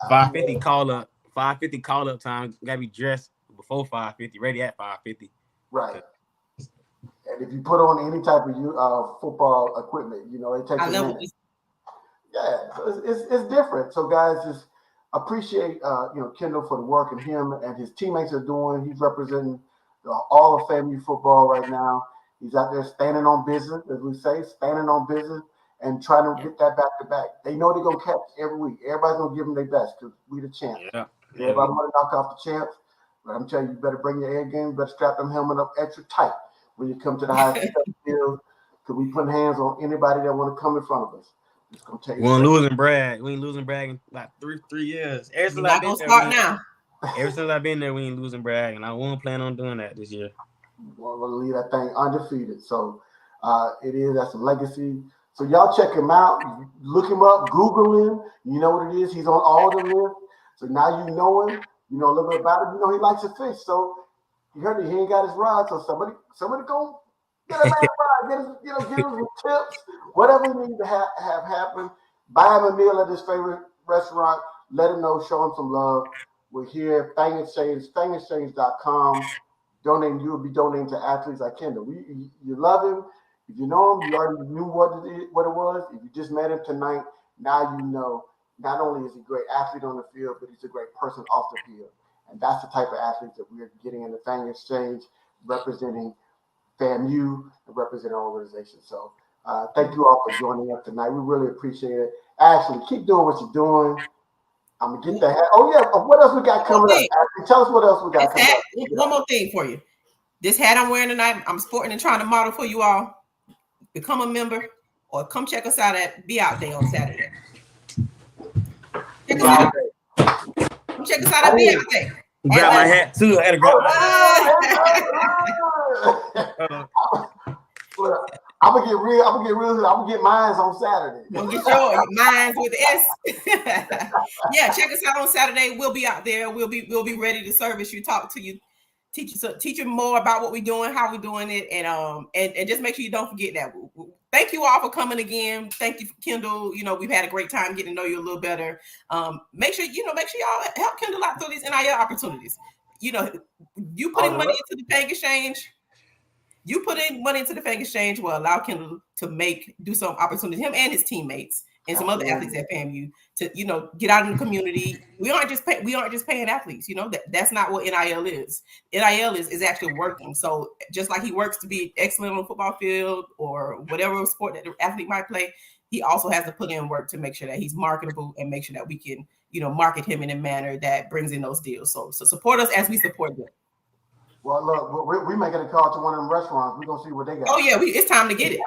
S3: 5:50 call up. 5:50 call up time. Gotta be dressed before 5:50, ready at 5:50.
S1: Right. And if you put on any type of football equipment, it takes a minute. Yeah, so it's different. So guys, just appreciate Kendall for the work and him and his teammates are doing. He's representing all of FAMU football right now. He's out there standing on business, as we say, standing on business and trying to get that back to back. They know they're gonna catch every week. Everybody's gonna give them their best because we the champs.
S3: Yeah.
S1: Everybody want to knock off the champs, but I'm telling you, you better bring your air game. You better strap them helmet up extra tight when you come to the high field, because we putting hands on anybody that want to come in front of us. It's gonna take.
S3: We ain't losing brag. We ain't losing brag in like 3 years.
S2: Ever since
S3: I've been there, we ain't losing brag, and I won't plan on doing that this year.
S1: Well, we'll leave that thing undefeated. So that's a legacy. So y'all check him out. Look him up. Google him. You know what it is. He's on all the lists. So now you know him. You know a little bit about him. You know he likes to fish. So you heard it. He ain't got his rod. So somebody go get a man rod. Get him some tips. Whatever we need to have happen. Buy him a meal at his favorite restaurant. Let him know. Show him some love. We're here. Fang Exchange. FangExchange.com. You will be donating to athletes like Kendall. You love him. If you know him, you already knew what it was. If you just met him tonight, now you know not only is he a great athlete on the field, but he's a great person off the field. And that's the type of athletes that we're getting in the Fang Exchange, representing FAMU and representing our organization. So thank you all for joining us tonight. We really appreciate it. Ashley, keep doing what you're doing. I'm gonna get the hat. Oh yeah, what else we got coming up? Ashley, tell us what else we got coming up.
S2: One more thing for you. This hat I'm wearing tonight, I'm sporting and trying to model for you all. Become a member or come check us out at Be Out Day on Saturday. Check us out. Come check us out at Be Out Day.
S3: Grab my hat too. I had to grab my hat.
S1: I'm gonna get real. I'm gonna get mines on Saturday.
S2: I'm gonna get your mines with S. Yeah, check us out on Saturday. We'll be out there. We'll be ready to service you, talk to you, teach you more about what we're doing, how we're doing it, and just make sure you don't forget that. Thank you all for coming again. Thank you, Kendall. We've had a great time getting to know you a little better. Make sure y'all help Kendall out through these NIL opportunities. You putting money into the Fang Exchange. You put in money into the Fang Exchange will allow Kendall to do some opportunities, him and his teammates and some other athletes at FAMU to, get out in the community. We aren't just paying athletes, that's not what NIL is. NIL is actually working. So just like he works to be excellent on the football field or whatever sport that the athlete might play, he also has to put in work to make sure that he's marketable and make sure that we can, market him in a manner that brings in those deals. So support us as we support them.
S1: Well, look, we making a call to one of them restaurants. We're going to see what they got.
S2: Oh, yeah, it's time to get it.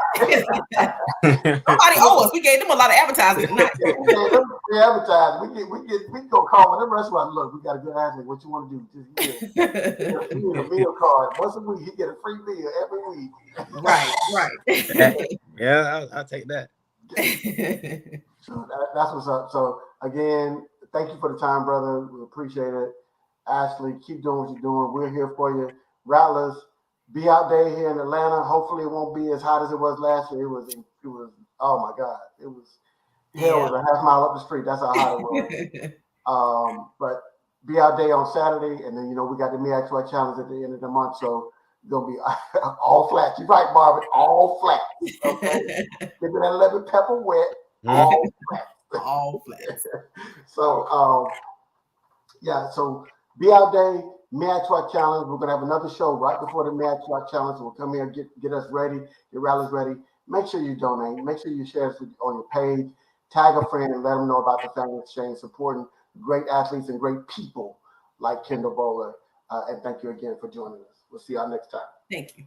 S2: Somebody owe us. We gave them a lot of advertising tonight.
S1: We can go call one of them restaurants. Look, we got a good athlete. What you want to do? Just get a meal card. Once a week, you get a free meal every week.
S2: Right.
S3: Yeah, I'll take that.
S1: So that's what's up. So, again, thank you for the time, brother. We appreciate it. Ashley, keep doing what you're doing. We're here for you. Rattlers, Be out day here in Atlanta. Hopefully, it won't be as hot as it was last year. It was. Oh my God! It was. Hell was a half mile up the street. That's how hot it was. But be out day on Saturday, and then we got the MIXY challenge at the end of the month, so it's gonna be all flats. You're right, Marvin. All flats. Okay, give me that lemon pepper wet. All flats.
S2: All flats.
S1: So yeah. So be out day. MIXY challenge. We're gonna have another show right before the MIXY challenge. We'll come here, get us ready, get rallies ready. Make sure you donate. Make sure you share this on your page. Tag a friend and let them know about the Fang Exchange, supporting great athletes and great people like Kendall Bohler. And thank you again for joining us. We'll see y'all next time.
S2: Thank you.